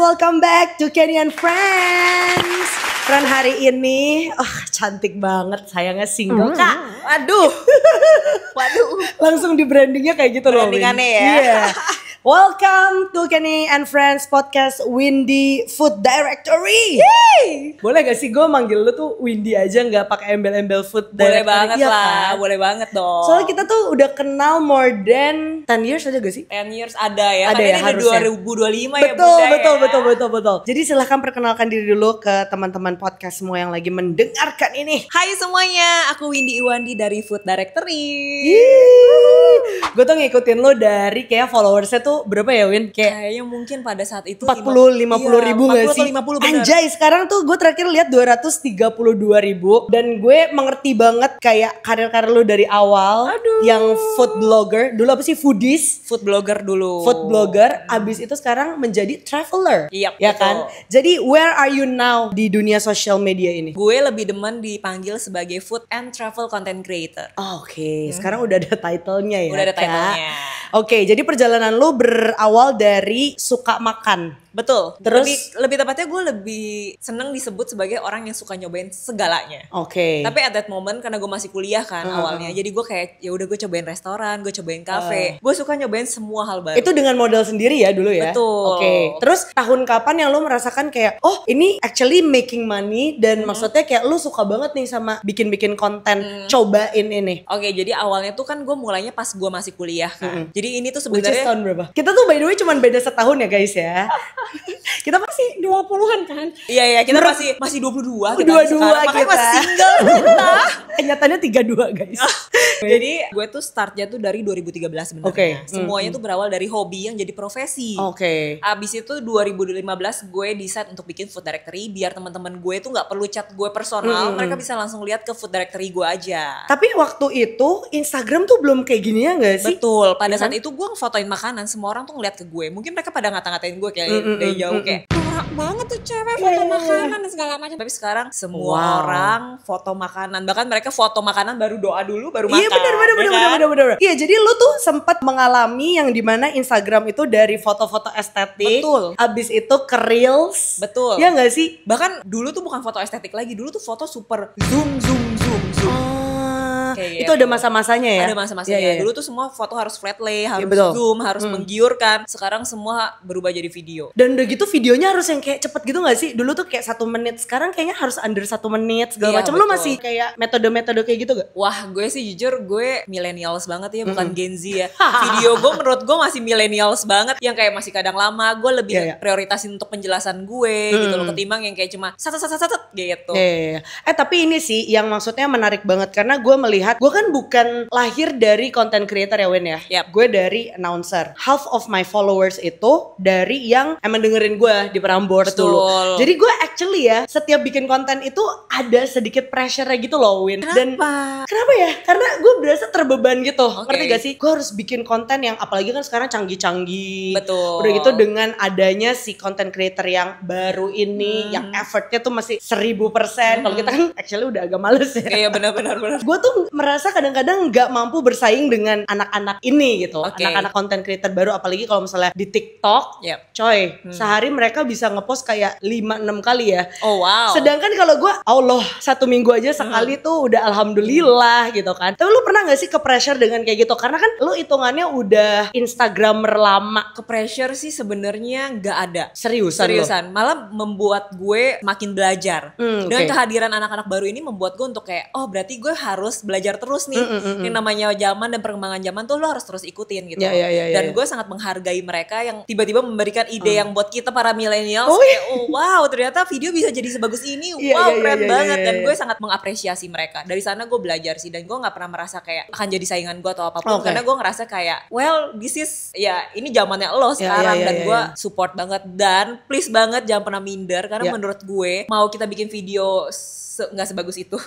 welcome back to Kenny and Friends. Fran hari ini, cantik banget, sayangnya single kak. Waduh. Langsung di brandingnya kayak gitu loh. Brandingannya ya. Iya. Welcome to Kenny and Friends podcast Windy Food Directory. Yay! Boleh gak sih gue manggil lu tuh Windy aja, gak pakai embel-embel food Boleh directory? banget Iya lah, kan? boleh banget dong. Soalnya kita tuh udah kenal more than 10 years aja gak sih? 10 years ada ya, Ada kan ya, ini udah harusnya. 2025 ya Bunda Betul. Jadi silahkan perkenalkan diri dulu ke teman-teman podcast semua yang lagi mendengarkan ini. Hai semuanya, aku Windy Iwandi dari Food Directory. Gue tuh ngikutin lo dari kayak followersnya tuh berapa ya Win? Kayaknya mungkin pada saat itu 40-50 ribu gak sih? 40 bener. Anjay, sekarang tuh gue terakhir lihat 232 ribu. Dan gue mengerti banget kayak karir-karir lo dari awal. Aduh. Yang food blogger, dulu apa sih, foodies? Food blogger dulu. Food blogger, abis itu sekarang menjadi traveler. Yap, ya betul. kan? Jadi where are you now di dunia social media ini? Gue lebih demen dipanggil sebagai food and travel content creator. Oke, sekarang udah ada title-nya ya. Udah ada Kak? title-nya. Oke, jadi perjalanan lu berawal dari suka makan. Betul. Terus? lebih tepatnya gue lebih seneng disebut sebagai orang yang suka nyobain segalanya. Oke. Tapi at that moment karena gue masih kuliah kan awalnya, jadi gue kayak ya udah gue cobain restoran, gue cobain kafe, gue suka nyobain semua hal baru. Itu dengan modal sendiri ya dulu ya? Betul. Oke. Terus tahun kapan yang lu merasakan kayak, oh ini actually making money dan maksudnya kayak lu suka banget nih sama bikin-bikin konten, cobain ini. Oke, jadi awalnya tuh kan gue mulainya pas gue masih kuliah kan. Jadi ini tuh Which is sebenarnya tahun berapa? Kita tuh by the way cuman beda setahun ya guys ya. Kita masih 20-an kan? iya kita masih 22 kita 22 sekarang, makanya kita. masih single kita. Nyatanya 32 guys. Jadi gue tuh startnya tuh dari 2013 sebenarnya. Oke. Semuanya tuh berawal dari hobi yang jadi profesi. Oke. Abis itu 2015 gue decide untuk bikin food directory biar teman-teman gue tuh nggak perlu chat gue personal, mereka bisa langsung lihat ke food directory gue aja. Tapi waktu itu Instagram tuh belum kayak gini ya gak sih? Betul, pada saat itu gue ngefotoin makanan, semua orang tuh ngeliat ke gue. Mungkin mereka pada ngata-ngatain gue kayak dari jauh kayak norak banget tuh cewek foto makanan dan segala macam. Tapi sekarang semua orang foto makanan, bahkan mereka foto makanan baru doa dulu baru makan. Iya benar. Iya, jadi lu tuh sempat mengalami yang dimana Instagram itu dari foto-foto estetik, Betul. abis itu ke reels. Betul. Iya gak sih? Bahkan dulu tuh bukan foto estetik lagi, dulu tuh foto super zoom. Itu ada masa-masanya ya? Ada masa-masanya. Iya. Dulu tuh semua foto harus flat lay, harus betul. zoom, harus menggiurkan. Sekarang semua berubah jadi video. Dan udah gitu videonya harus yang kayak cepet gitu gak sih? Dulu tuh kayak 1 menit, sekarang kayaknya harus under 1 menit segala Iya, macam. Lu betul. masih kayak metode-metode kayak gitu gak? Wah, gue sih jujur gue millennials banget ya, bukan Gen Z ya. Video gue menurut gue masih millennials banget, yang kayak masih kadang lama. Gue lebih prioritasin untuk penjelasan gue gitu loh, ketimbang yang kayak cuma sat gitu. Iya. Tapi ini sih yang maksudnya menarik banget karena gue melihat, gue kan bukan lahir dari content creator ya Wen ya. Yap. Gue dari announcer. Half of my followers itu dari yang emang dengerin gue di Prambors Betul. dulu. Jadi gue actually ya setiap bikin konten itu ada sedikit pressure-nya gitu loh Win. Kenapa ya? Karena gue berasa terbeban gitu. Ngerti gak sih? Gue harus bikin konten yang apalagi kan sekarang canggih-canggih. Betul. Udah gitu dengan adanya si content creator yang baru ini, yang effortnya tuh masih 1000%. Kalau kita kan actually udah agak males ya. Iya benar. Gue tuh merasa kadang-kadang nggak mampu bersaing dengan anak-anak ini gitu. Anak-anak content creator baru, apalagi kalau misalnya di TikTok. Coy, sehari mereka bisa ngepost kayak 5-6 kali ya. Oh wow. Sedangkan kalau gue, Allah, 1 minggu aja sekali tuh udah alhamdulillah gitu kan. Tapi lu pernah gak sih ke pressure dengan kayak gitu? Karena kan lu hitungannya udah Instagramer lama. Ke pressure sih sebenarnya nggak ada. Seriusan. Malah membuat gue makin belajar. Dengan kehadiran anak-anak baru ini membuat gue untuk kayak, oh berarti gue harus belajar terus nih. Yang namanya zaman dan perkembangan zaman tuh lo harus terus ikutin gitu. Dan gue sangat menghargai mereka yang tiba-tiba memberikan ide yang buat kita para millennials kayak, oh wow ternyata video bisa jadi sebagus ini. Keren banget. Dan gue sangat mengapresiasi mereka. Dari sana gue belajar sih, dan gue nggak pernah merasa kayak akan jadi saingan gue atau apapun. Karena gue ngerasa kayak, well this is ya ini zamannya lo sekarang. Dan gue support banget, dan please banget jangan pernah minder, karena menurut gue mau kita bikin bikin video nggak sebagus itu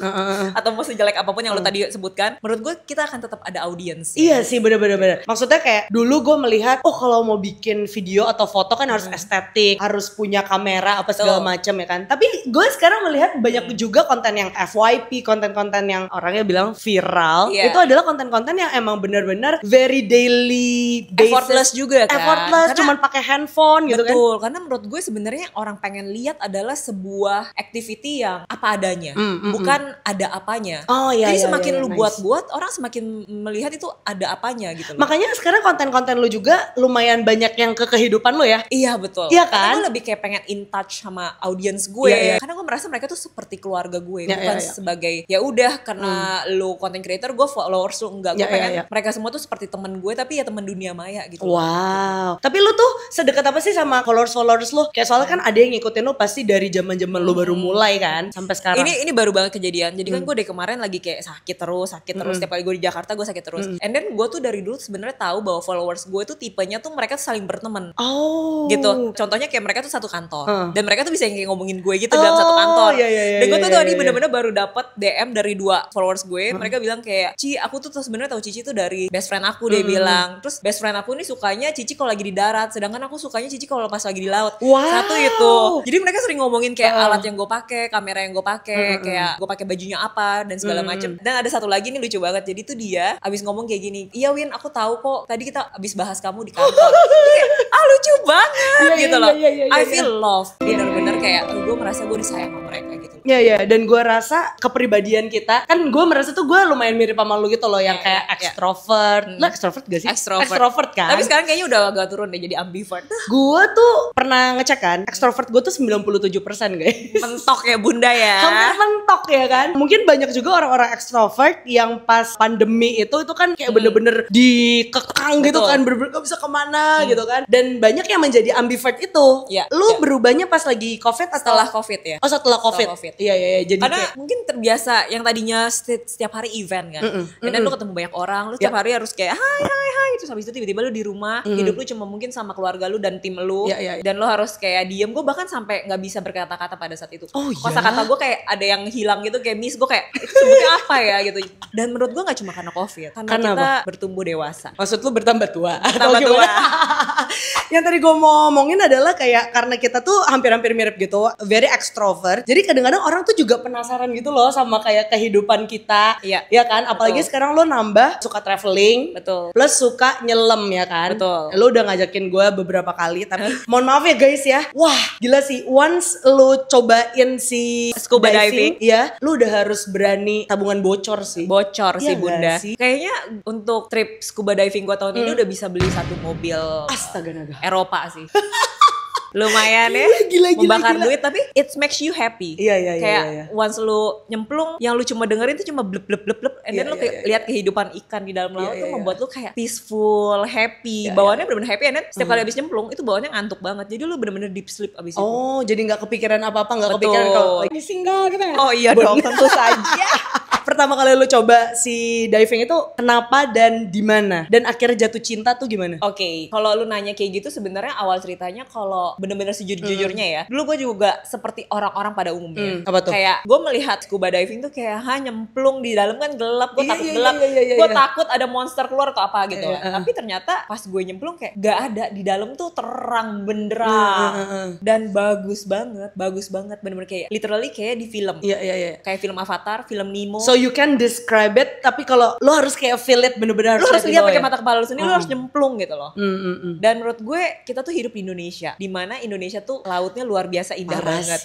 atau mau sejelek apapun yang lo tadi sebutkan, menurut gue kita akan tetap ada audiens. Iya sih, bener-bener. Maksudnya kayak dulu gue melihat, oh kalau mau bikin video atau foto kan harus estetik, harus punya kamera apa segala macam ya kan. Tapi gue sekarang melihat banyak juga konten yang FYP, konten-konten yang orangnya bilang viral, itu adalah konten-konten yang emang bener-bener very daily basis, effortless juga kan. Effortless, cuman pakai handphone gitu kan. Betul, karena menurut gue sebenarnya orang pengen lihat adalah sebuah activity yang apa adanya. Bukan ada apanya. Jadi semakin lu buat-buat, orang semakin melihat itu ada apanya gitu loh. Makanya sekarang konten-konten lu juga lumayan banyak yang ke kehidupan lu ya. Iya betul. Iya kan? Karena gue lebih kayak pengen in touch sama audiens gue. Karena gue merasa mereka tuh seperti keluarga gue, bukan sebagai ya udah karena lu content creator, gue followers lu enggak. Gue pengen mereka semua tuh seperti temen gue, tapi ya temen dunia maya gitu. Wow. Tapi lu tuh sedekat apa sih sama followers lu? Kayak soalnya kan ada yang ngikutin lu pasti dari zaman-zaman lu baru mulai kan sampai sekarang. Ini baru banget kejadian. Jadi kan gue dari kemarin lagi kayak sakit terus. Setiap kali gue di Jakarta gue sakit terus. And then gue tuh dari dulu sebenarnya tahu bahwa followers gue tuh tipenya tuh mereka saling berteman. Gitu. Contohnya kayak mereka tuh satu kantor. Dan mereka tuh bisa kayak ngomongin gue gitu dalam satu kantor. Dan gue tuh tadi bener-bener baru dapat DM dari 2 followers gue. Mereka bilang kayak, Ci, aku tuh sebenarnya tahu Cici tuh dari best friend aku. Dia bilang. Terus best friend aku ini sukanya Cici kalau lagi di darat, sedangkan aku sukanya Cici kalau pas lagi di laut. Satu itu. Jadi mereka sering ngomongin kayak alat yang gue pakai, kamera yang gue pakai, kayak gue pakai bajunya apa dan segala macem. Dan ada satu lagi nih lucu banget. Jadi tuh dia abis ngomong kayak gini, iya Win, aku tahu kok tadi kita abis bahas kamu di kantor. Jadi, lucu banget gitu loh. I feel love. Bener-bener kayak gue merasa gue disayang sama mereka gitu. Iya, dan gue rasa kepribadian kita, kan gue merasa tuh gue lumayan mirip sama lu gitu loh, yang kayak extrovert. Lo extrovert gak sih? Extrovert kan? Tapi sekarang kayaknya udah agak turun deh jadi ambivert. Gue tuh pernah ngecek kan, extrovert gue tuh 97% guys. Mentok ya bunda ya. Hampir mentok ya kan. Mungkin banyak juga orang-orang extrovert yang pas pandemi itu kan kayak bener-bener dikekang gitu kan, bener-bener gak bisa kemana gitu kan. Dan banyak yang menjadi ambivert itu. Lu berubahnya pas lagi COVID atau? Setelah COVID ya. Oh setelah COVID. Iya. Jadi karena kayak, mungkin terbiasa yang tadinya setiap hari event kan. Dan lu ketemu banyak orang, lu setiap hari harus kayak hai. Terus habis itu tiba-tiba lu di rumah, hidup lu cuma mungkin sama keluarga lu dan tim lu. Dan lu harus kayak diem. Gue bahkan sampai gak bisa berkata-kata pada saat itu. Kata-kata gue kayak ada yang hilang gitu, kayak miss. Gue kayak itu sebutnya apa ya gitu. Dan menurut gue gak cuma karena COVID, karena kita bertumbuh dewasa. Maksud lu bertambah tua? Bertambah tua. Yang tadi gue mau ngomongin adalah kayak karena kita tuh hampir-hampir mirip gitu, very extrovert. Jadi kadang-kadang orang tuh juga penasaran gitu loh sama kayak kehidupan kita. Ya kan? Apalagi sekarang lo nambah suka traveling. Plus suka nyelam ya kan? Lo udah ngajakin gue beberapa kali, tapi mohon maaf ya guys ya. Wah, gila sih. Once lo cobain si scuba diving, ya, lo udah harus berani tabungan bocor sih. Bocor sih bunda. Kayaknya untuk trip scuba diving gue tahun ini udah bisa beli 1 mobil. Astaga naga. Eropa sih. Lumayan ya, membakar duit, tapi it makes you happy. Kayak once lu nyemplung, yang lu cuma dengerin tuh cuma blep, and then lu lihat kehidupan ikan di dalam laut tuh membuat lu kayak peaceful, happy, bawaannya bener-bener happy. And then setiap kali abis nyemplung, itu bawaannya ngantuk banget, jadi lu bener-bener deep sleep abis itu. Jadi gak kepikiran apa-apa, gak kepikiran kalau ini single gitu ya? Oh iya dong, tentu saja. Pertama kali lu coba si diving itu kenapa dan di mana? Dan akhirnya jatuh cinta tuh gimana? Kalau lu nanya kayak gitu, sebenarnya awal ceritanya kalau bener-bener sejujur-jujurnya ya, dulu gue juga seperti orang-orang pada umumnya. Apa tuh? Kayak gue melihat scuba diving tuh kayak nyemplung di dalam kan gelap, gue takut gelap, gue takut ada monster keluar atau apa gitu. Tapi ternyata pas gue nyemplung kayak gak ada, di dalam tuh terang benderang dan bagus banget, bener-bener kayak literally kayak di film. Kayak film Avatar, film Nemo. So you can describe it, tapi kalau lo harus kayak feel it, bener-bener lo harus lihat pakai mata kepala lo sendiri, lo harus nyemplung gitu loh. Dan menurut gue kita tuh hidup di Indonesia, dimana Indonesia tuh lautnya luar biasa indah banget.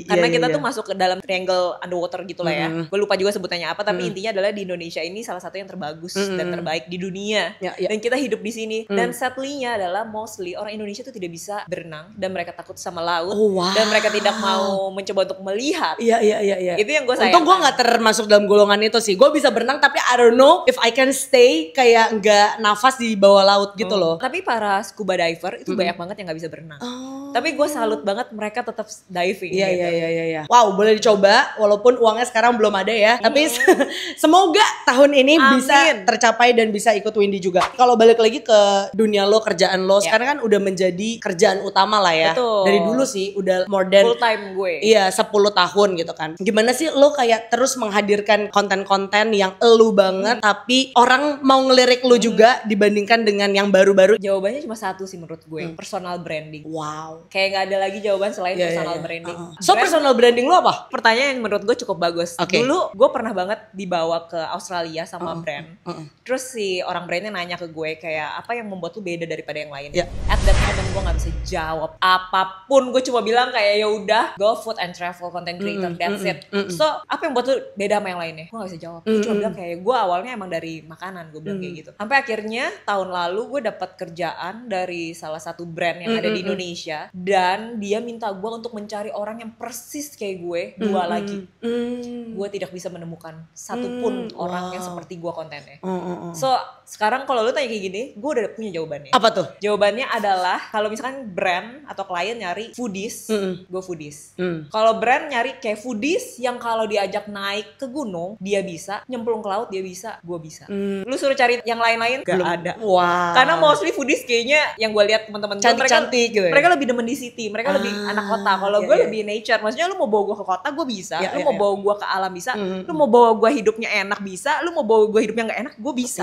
Karena kita tuh masuk ke dalam triangle underwater gitu lah ya. Gue lupa juga sebutannya apa, tapi intinya adalah di Indonesia ini salah satu yang terbagus dan terbaik di dunia. Dan kita hidup di sini. Dan sadly-nya adalah mostly orang Indonesia tuh tidak bisa berenang dan mereka takut sama laut. Dan mereka tidak mau mencoba untuk melihat. Iya. Itu yang gue sayangkan. Untung gue gak termasuk dalam golongan itu sih. Gue bisa berenang tapi I don't know if I can stay kayak nggak nafas di bawah laut gitu loh. Tapi para scuba diver itu banyak banget yang nggak bisa berenang. Tapi gue salut banget mereka tetap diving. Iya. Wow, boleh dicoba walaupun uangnya sekarang belum ada ya. Tapi semoga tahun ini bisa tercapai dan bisa ikut Windy juga. Kalau balik lagi ke dunia lo, kerjaan lo, sekarang kan udah menjadi kerjaan utama lah ya. Betul. Dari dulu sih udah more than full time gue. Iya, 10 tahun gitu kan. Gimana sih lo kayak terus menghadirkan konten-konten yang elu banget tapi orang mau ngelirik lo juga dibandingkan dengan yang baru-baru? Jawabannya cuma satu sih menurut gue, personal branding. Wow. Kayak gak ada lagi jawaban selain personal branding. So personal branding lo apa? Pertanyaan yang menurut gue cukup bagus. Dulu gue pernah banget dibawa ke Australia sama brand. Terus si orang brandnya nanya ke gue kayak apa yang membuat lu beda daripada yang lain. At that moment gue gak bisa jawab apapun. Gue cuma bilang kayak ya udah go food and travel content creator, that's it. So apa yang buat lu beda sama yang lainnya? Gue gak bisa jawab. Gue cuma bilang kayak gue awalnya emang dari makanan, gue bilang kayak gitu. Sampai akhirnya tahun lalu gue dapat kerjaan dari salah satu brand yang ada di Indonesia dan dia minta gue untuk mencari orang yang persis kayak gue dua lagi. Gue tidak bisa menemukan satupun orang yang seperti gue kontennya. So sekarang kalau lu tanya kayak gini, gue udah punya jawabannya. Apa tuh? Jawabannya adalah kalau misalkan brand atau klien nyari foodies, gue foodies. Kalau brand nyari kayak foodies yang kalau diajak naik ke gunung dia bisa, nyemplung ke laut dia bisa, gue bisa. Lu suruh cari yang lain-lain gak ada. Wow. Karena mostly foodies kayaknya yang gue lihat teman-teman gue cantik-cantik gitu. Mereka lebih demen di city, mereka lebih anak kota. Kalau gue lebih nature. Maksudnya lu mau bawa gue ke kota gue bisa, lu mau bawa gue ke alam bisa, lu mau bawa gue hidupnya enak bisa, lu mau bawa gue hidupnya gak enak gue bisa.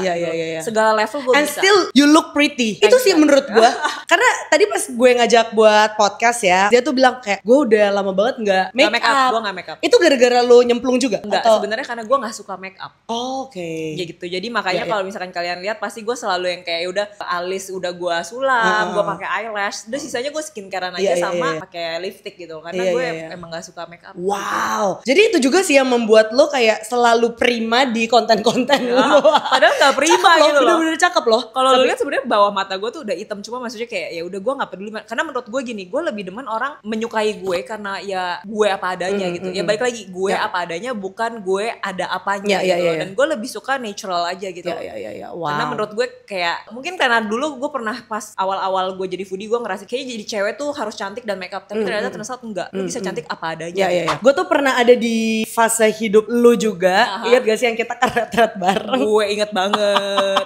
Segala level gue bisa. And still you look pretty. Itu sih menurut gue. Karena tadi pas gue ngajak buat podcast ya, dia tuh bilang kayak gue udah lama banget gak make up. Gue gak make up. Itu gara-gara lo nyemplung juga? Enggak, sebenarnya karena gue gak suka make up. Oke. Ya gitu. Jadi makanya kalau misalkan kalian lihat pasti gue selalu yang kayak udah alis udah gue sulam, gue pakai eyelash, udah sisanya gue skincarean aja sama pakai lipstick gitu. Karena gue emang gak suka make up. Wow. Jadi itu juga sih yang membuat lo kayak selalu prima di konten-konten lo. Padahal gak prima gitu loh. Bener-bener cakep loh. Kalau lo lihat sebenarnya bawah mata gue tuh udah hitam, cuma maksudnya kayak ya udah gue gak peduli. Karena menurut gue gini, gue lebih demen orang menyukai gue karena ya gue apa adanya gitu. Ya balik lagi gue apa adanya, bukan gue ada apanya gitu. Dan gue lebih suka natural aja gitu. Wow. Karena menurut gue kayak mungkin karena dulu gue pernah pas awal-awal gue jadi foodie, gue ngerasa kayaknya jadi cewek tuh harus cantik dan make up. Tapi ternyata enggak, lu bisa cantik apa adanya. Gue tuh pernah ada di fase hidup lu juga. Ingat gak sih yang kita karet-karet bareng? Gue inget banget.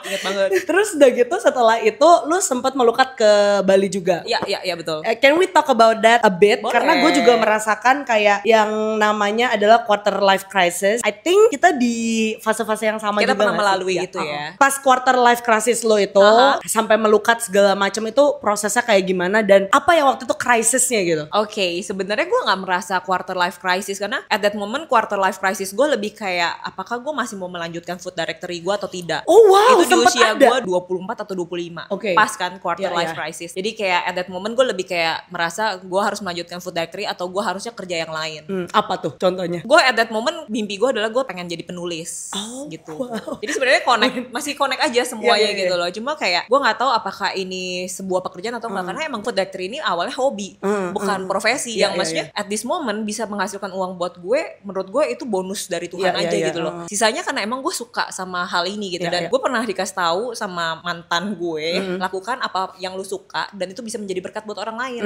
Terus udah gitu setelah itu lu sempat melukat ke Bali juga. Iya betul. Can we talk about that a bit? Boleh. Karena gue juga merasakan kayak yang namanya adalah quarter life crisis. I think kita di fase-fase yang sama kita juga. Kita pernah melalui itu ya. Pas quarter life crisis lo itu sampai melukat segala macam itu prosesnya kayak gimana dan apa yang waktu itu krisisnya gitu? Oke, sebenarnya gue nggak merasa quarter life crisis karena at that moment quarter life crisis gue lebih kayak apakah gue masih mau melanjutkan food directory gue atau tidak. Oh wow, itu di usia gue 24 atau 25. Pas kan quarter life crisis. Jadi kayak at that moment gue lebih kayak merasa gue harus melanjutkan food directory atau gue harusnya kerja yang lain. Apa tuh contohnya? Gue at that moment mimpi gue adalah gue pengen jadi penulis gitu. Wow. Jadi sebenarnya masih connect aja semuanya gitu loh. Cuma kayak gue nggak tahu apakah ini sebuah pekerjaan atau enggak karena emang food directory ini awalnya hobi, bukan profesi yang maksudnya at this moment bisa menghasilkan uang buat gue. Menurut gue itu bonus dari Tuhan aja gitu loh. Sisanya karena emang gue suka sama hal ini gitu dan gue pernah dikasih tahu sama mantan gue lakukan apa yang lu suka dan itu bisa menjadi berkat buat orang lain.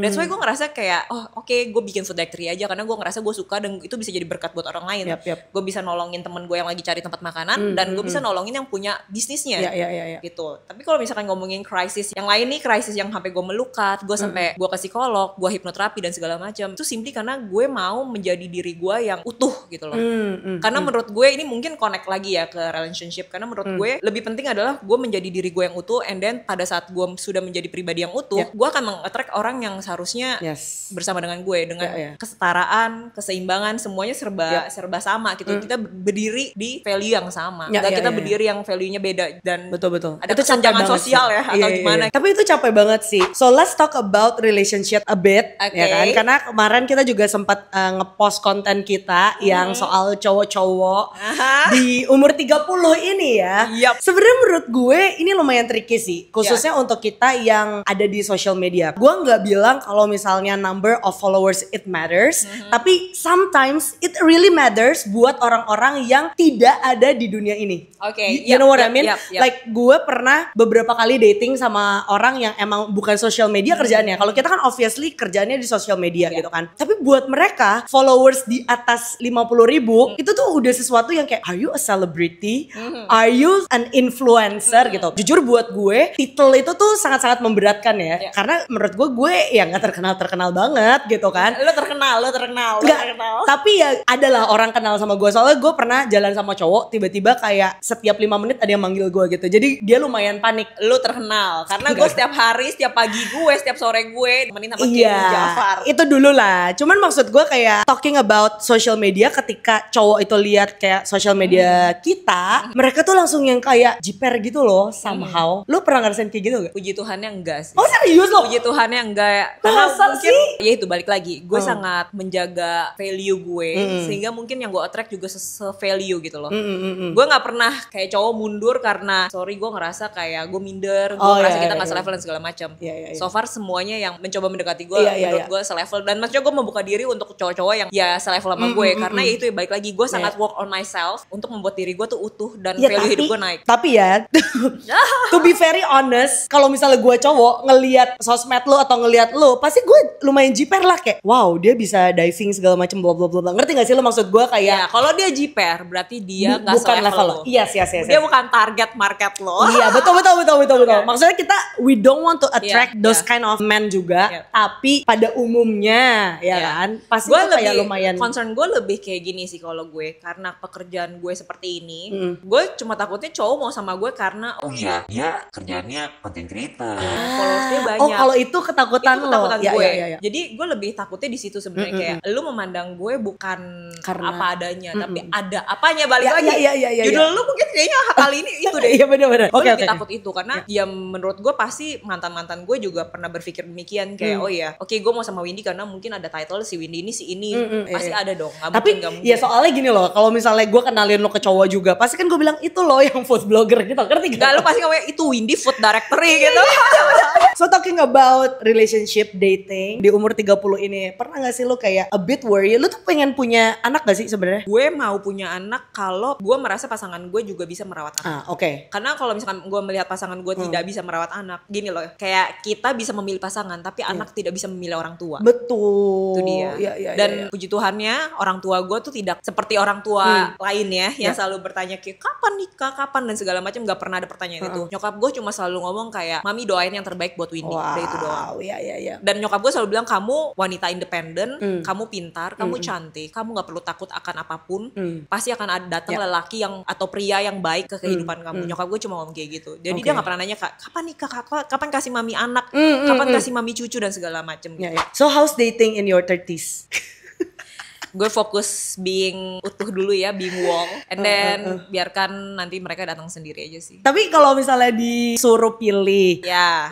That's why gue ngerasa kayak gue bikin food directory aja karena gue ngerasa gue suka dan itu bisa jadi berkat buat orang lain. Gue bisa nolongin temen gue yang lagi cari tempat makanan dan gue bisa nolongin yang punya bisnisnya gitu. Tapi kalau misalkan ngomongin krisis yang lain nih, krisis yang sampai gue melukat, gue sampai gue ke psikolog, gue hipnoterapi dan segala macam, itu simply karena gue mau menjadi diri gue yang utuh gitu loh. Karena menurut gue ini mungkin connect lagi ya ke relationship, karena menurut gue lebih penting adalah gue menjadi diri gue yang utuh, and then pada saat gue sudah menjadi pribadi yang utuh, gue akan meng-attract orang yang seharusnya bersama dengan gue dengan kesetaraan, keseimbangan, semuanya serba sama gitu. Kita berdiri di value yang sama, kita berdiri yang value-nya beda dan betul. ada kesenjangan sosial ya atau gimana. Tapi itu capek banget sih. So let's talk about relationship a bit, ya kan? Karena kemarin kita juga sempat ngepost konten kita yang soal cowok-cowok di umur 30 ini ya. Sebenarnya menurut gue ini lumayan tricky sih, khususnya untuk kita yang ada di social media. Gue nggak bilang kalau misalnya number of followers it matters, tapi sometimes it really matters buat buat orang-orang yang tidak ada di dunia ini. You know what I mean? Like gue pernah beberapa kali dating sama orang yang emang bukan social media kerjaannya. Kalau kita kan obviously kerjaannya di social media gitu kan. Tapi buat mereka followers di atas 50.000 itu tuh udah sesuatu yang kayak, are you a celebrity? Are you an influencer gitu. Jujur buat gue titel itu tuh sangat-sangat memberatkan ya. Karena menurut gue ya gak terkenal banget gitu kan. Lo terkenal. Tapi ya adalah orang kenal sama gue. Soalnya gue pernah jalan sama cowok, tiba-tiba kayak setiap 5 menit ada yang manggil gue gitu. Jadi dia lumayan panik. Lo terkenal karena gue setiap hari, setiap pagi gue, setiap sore gue temenin sama Kim Jafar. Itu dulu lah. Cuman maksud gue kayak talking about social media, ketika cowok itu lihat kayak social media kita, mereka tuh langsung yang kayak jiper gitu loh somehow. Lo pernah ngerasain kayak gitu gak? Puji Tuhannya enggak sih. Oh serius lo? Puji Tuhannya enggak. Karena mungkin ya itu balik lagi. Gue sangat menjaga value gue sehingga mungkin yang gue attract juga se-value gitu loh. Gue gak pernah kayak cowok mundur karena sorry gue ngerasa kayak gue minder, gue ngerasa kita gak selevel dan segala macam. So far semuanya yang mencoba mendekati gue menurut gue selevel, dan maksudnya gue membuka diri untuk cowok-cowok yang ya selevel sama gue karena ya itu ya balik lagi gue sangat work on myself untuk membuat diri gue tuh utuh dan value hidup gue naik. Tapi ya to be very honest, kalau misalnya gue cowok ngelihat sosmed lo atau ngelihat lo, pasti gue lumayan jiper lah kayak wow dia bisa diving segala macam bla bla bla. Ngerti gak sih lo maksud gue kayak? Ya kalau dia jiper berarti dia nggak level lo. Yes. Dia bukan target market lo. Iya betul. Maksudnya kita we don't want to attract those kind of men juga. Tapi pada umumnya ya kan pasti gue kayak lumayan. Concern gue lebih kayak gini sih kalau gue, karena pekerjaan gue seperti ini. Gue cuma takutnya cowok mau sama gue karena dia kerjaannya content creator. Followersnya banyak. Oh kalau itu ketakutan lo. Gue. Ya. Jadi gue lebih takutnya di situ sebenarnya kayak lu memandang gue bukan karena apa adanya, tapi ada apanya balik lagi. Judul lu mungkin kayaknya kali ini itu deh. Iya benar-benar. Gue lebih takut itu karena ya menurut gue pasti mantan gue juga pernah berpikir demikian kayak gue mau sama Windy karena mungkin ada title si Windy ini si ini pasti ada dong. Tapi ya soalnya gini loh, kalau misalnya gue kenalin lo ke cowok juga pasti kan gue bilang itu lo yang food blogger gitu, ngerti gak? Gak, lo pasti ngomongnya itu Windy food director gitu. So talking about relationship, dating di umur 30 ini, pernah gak sih lo kayak a bit worry? Lo tuh pengen punya anak gak sih sebenarnya? Gue mau punya anak kalau gue merasa pasangan gue juga bisa merawat anak. Karena kalau misalkan gue melihat pasangan gue tidak bisa merawat anak, gini loh, kayak kita bisa memilih pasangan tapi anak tidak bisa memilih orang tua. Betul. Itu dia. Dan puji Tuhannya orang tua gue tuh tidak seperti orang tua lain ya yang selalu bertanya kayak kapan nikah, kapan dan segala macam, gak pernah ada pertanyaan itu. Nyokap gue cuma selalu ngomong kayak mami doain yang terbaik buat Windy. Udah itu doang. Dan nyokap gue selalu bilang kamu wanita independen, kamu pintar, kamu cantik, kamu gak perlu takut akan apapun. Pasti akan ada datang lelaki yang atau pria yang baik ke kehidupan kamu. Nyokap gue cuma ngomong kayak gitu. Jadi dia gak pernah nanya kapan nikah, kapan kasih mami anak, kapan kasih mami cucu dan segala macam. So how's dating in your 30s? Gue fokus being utuh dulu ya, being wall, and then biarkan nanti mereka datang sendiri aja sih. Tapi kalau misalnya disuruh pilih,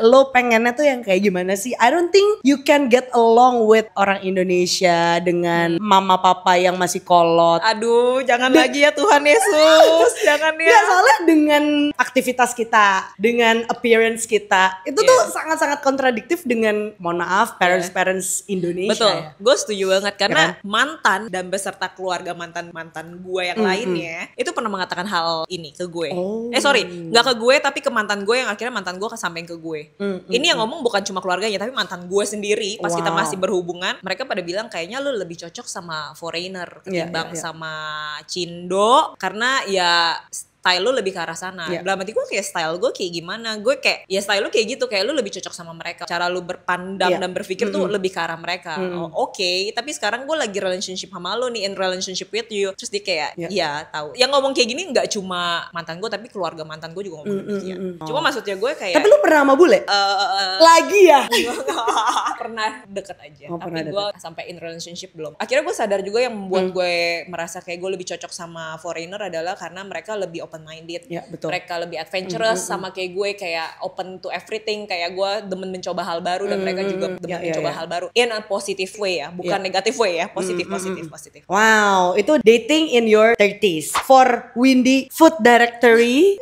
lo pengennya tuh yang kayak gimana sih? I don't think you can get along with orang Indonesia dengan mama papa yang masih kolot. Aduh, jangan lagi ya Tuhan Yesus, jangan ya. Nggak, soalnya dengan aktivitas kita, dengan appearance kita, itu tuh sangat-sangat kontradiktif dengan, mohon maaf, parents Indonesia. Betul, gue setuju banget karena mantan dan beserta keluarga mantan gue yang lainnya itu pernah mengatakan hal ini ke gue. Nggak ke gue tapi ke mantan gue yang akhirnya mantan gue kesampaian ke gue. Ini yang ngomong bukan cuma keluarganya tapi mantan gue sendiri. Pas kita masih berhubungan, mereka pada bilang kayaknya lu lebih cocok sama foreigner ketimbang sama Cindo karena ya style lu lebih ke arah sana. Dalam hati gue kayak style gue kayak gimana? Gue kayak ya style lu kayak gitu, kayak lu lebih cocok sama mereka. Cara lu berpandang dan berpikir tuh lebih ke arah mereka. Tapi sekarang gue lagi relationship sama lu nih, in relationship with you. Terus dia kayak ya tahu. Yang ngomong kayak gini nggak cuma mantan gue tapi keluarga mantan gue juga ngomong demikian. Cuma maksudnya gue kayak tapi lu pernah sama bule? Lagi ya? Pernah deket aja. Tapi gue sampai in relationship belum. Akhirnya gue sadar juga yang membuat gue merasa kayak gue lebih cocok sama foreigner adalah karena mereka lebih open minded, betul. mereka lebih adventurous sama kayak gue, kayak open to everything, kayak gue demen mencoba hal baru dan mereka juga demen mencoba hal baru in a positive way ya, bukan negative way ya, positif. Wow, itu dating in your 30s for Windy, food directory,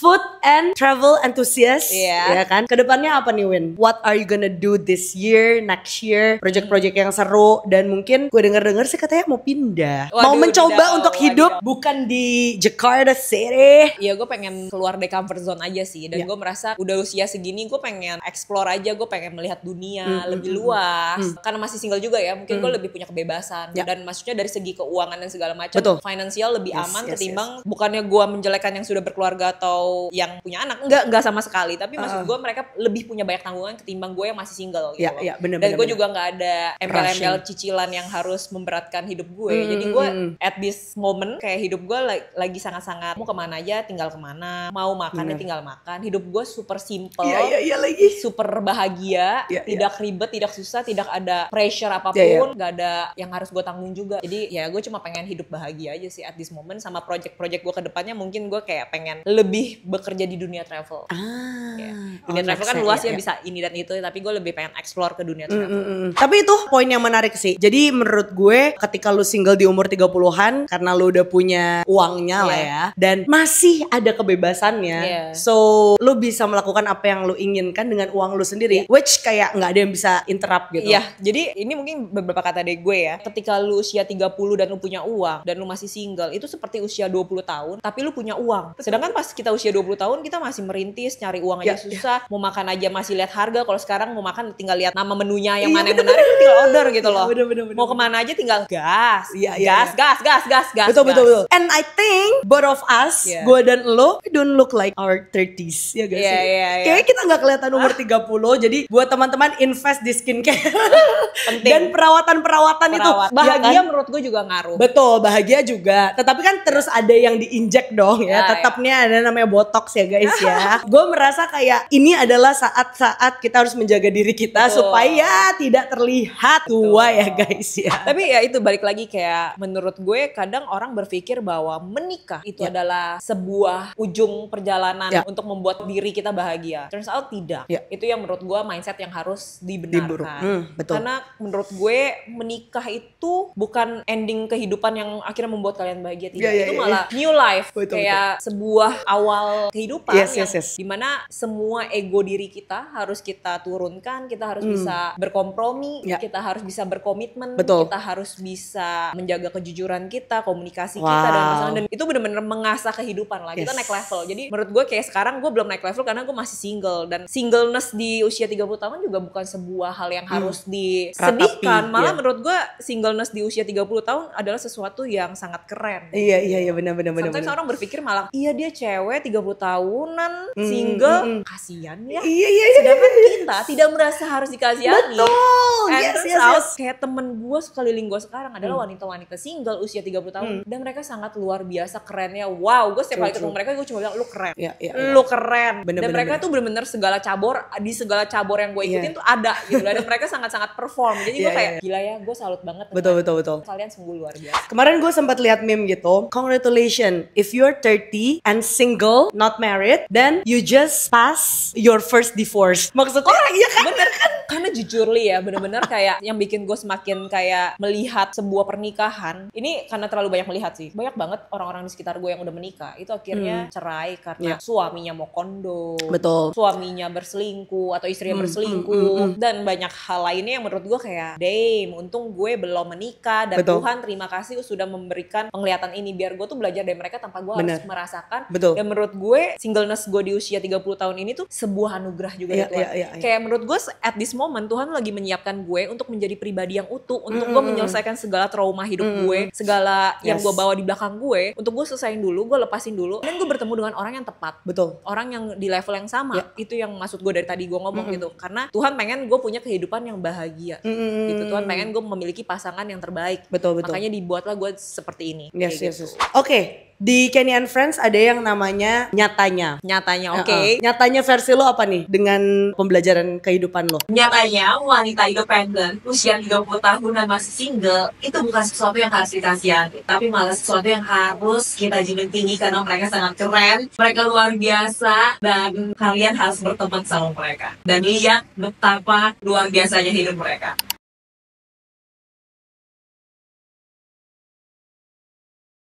food and travel enthusiast, ya kan? Kedepannya apa nih Win? What are you gonna do this year, next year? Project-project yang seru, dan mungkin gue dengar sih katanya mau pindah, mau mencoba untuk hidup bukan di Jakarta City. Iya, gue pengen keluar dari comfort zone aja sih, dan gue merasa udah usia segini gue pengen explore aja, gue pengen melihat dunia lebih luas, karena masih single juga ya, mungkin gue lebih punya kebebasan, dan maksudnya dari segi keuangan dan segala macam, finansial lebih aman ketimbang bukannya gue menjelekan yang sudah berkeluarga atau yang punya anak, enggak sama sekali, tapi maksud gue mereka lebih punya banyak tanggungan ketimbang gue yang masih single gitu loh. Dan gue juga nggak ada embel-embel cicilan yang harus memberatkan hidup gue. Jadi gue at this moment kayak hidup gue lagi sangat-sangat mau kemana aja tinggal kemana, mau makannya tinggal makan. Hidup gue super simple, super bahagia, tidak ribet, tidak susah, tidak ada pressure apapun, nggak ada yang harus gue tanggung juga. Jadi ya gue cuma pengen hidup bahagia aja sih at this moment, sama project-project gue kedepannya mungkin gue kayak pengen lebih bekerja di dunia travel. Dunia travel kan luas ya, bisa ini dan itu, tapi gue lebih pengen explore ke dunia travel. Tapi itu poin yang menarik sih. Jadi menurut gue ketika lu single di umur 30-an karena lu udah punya uangnya lah ya, dan masih ada kebebasannya, so lu bisa melakukan apa yang lu inginkan dengan uang lu sendiri, which kayak nggak ada yang bisa interrupt gitu. Jadi ini mungkin beberapa kata dari gue ya. Ketika lu usia 30 dan lu punya uang dan lu masih single, itu seperti usia 20 tahun tapi lu punya uang. Sedangkan pas kita usia 20 tahun kita masih merintis, nyari uang aja susah, mau makan aja masih lihat harga. Kalau sekarang mau makan tinggal lihat nama menunya yang mana yang menarik, tinggal order gitu loh. Bener. Mau kemana aja tinggal gas. Betul. And I think both of us, gue dan lo, we don't look like our 30s ya guys. Kayaknya kita nggak kelihatan umur 30. Jadi buat teman-teman invest di skincare dan perawatan itu. Bahagia menurut gue juga ngaruh. Betul, bahagia juga. Tetapi kan terus ada yang diinjek dong ya. Tetapnya ada namanya botox ya guys ya. Gue merasa kayak ini adalah saat-saat kita harus menjaga diri kita supaya tidak terlihat tua ya guys ya. Tapi ya itu balik lagi, kayak menurut gue kadang orang berpikir bahwa menikah itu adalah sebuah ujung perjalanan untuk membuat diri kita bahagia. Turns out tidak. Itu yang menurut gue mindset yang harus dibenarkan. Karena menurut gue menikah itu bukan ending kehidupan yang akhirnya membuat kalian bahagia, tidak. Itu malah new life, kayak sebuah awal kehidupan dimana semua ego diri kita harus kita turunkan, kita harus bisa berkompromi, kita harus bisa berkomitmen, kita harus bisa menjaga kejujuran kita, komunikasi kita dan masalah, dan itu benar-benar mengasah kehidupan lah. Kita naik level. Jadi menurut gue kayak sekarang gue belum naik level karena gue masih single, dan singleness di usia 30 tahun juga bukan sebuah hal yang harus disedihkan. Malah menurut gue singleness di usia 30 tahun adalah sesuatu yang sangat keren. Iya benar. Sometimes orang berpikir malah dia cewek 30 tahunan single, kasihan ya. Sedangkan kita tidak merasa harus dikasihani. Betul. Kayak temen gue sekeliling gue sekarang adalah wanita-wanita single usia 30 tahun dan mereka sangat luar biasa kerennya. Wow, gue setiap kali ketemu mereka gue cuma bilang lu keren. Lu keren. Dan mereka tuh bener-bener segala cabur, di segala cabur yang gue ikutin tuh ada gitu. Dan mereka sangat-sangat perform. Jadi gue kayak gila ya, gue salut banget. Betul. Kalian sungguh luar biasa. Kemarin gue sempat lihat meme gitu. Congratulations, if you're 30 and single, not married, then you just pass your first divorce. Maksudnya iya kan? Bener kan? Karena jujur Li ya, bener-bener kayak yang bikin gue semakin kayak melihat sebuah pernikahan. Ini karena terlalu banyak melihat sih. Banyak banget orang-orang di sekitar gue yang udah menikah itu akhirnya cerai karena suaminya mau kondo. Betul. Suaminya berselingkuh atau istrinya berselingkuh dan banyak hal lainnya yang menurut gue kayak damn, untung gue belum menikah dan Tuhan terima kasih sudah memberikan penglihatan ini biar gue tuh belajar dari mereka tanpa gue harus merasakan. Dan menurut gue singleness gue di usia 30 tahun ini tuh sebuah anugerah juga dari Tuhan. Kayak menurut gue at this moment Tuhan lagi menyiapkan gue untuk menjadi pribadi yang utuh, untuk gue menyelesaikan segala trauma hidup gue, segala yang gue bawa di belakang gue, untuk gue selesain dulu, gue lepasin dulu, dan gue bertemu dengan orang yang tepat. Orang yang di level yang sama. Itu yang maksud gue dari tadi gue ngomong gitu. Karena Tuhan pengen gue punya kehidupan yang bahagia. Gitu. Tuhan pengen gue memiliki pasangan yang terbaik. Makanya dibuatlah gue seperti ini. Oke. Di Kenny and Friends ada yang namanya nyatanya. Nyatanya, oke. Nyatanya versi lo apa nih dengan pembelajaran kehidupan lo? Nyatanya wanita independen usia 30 tahun dan masih single itu bukan sesuatu yang harus dikasihani, tapi malah sesuatu yang harus kita junjung tinggi karena mereka sangat keren, mereka luar biasa, dan kalian harus berteman sama mereka dan lihat betapa luar biasanya hidup mereka.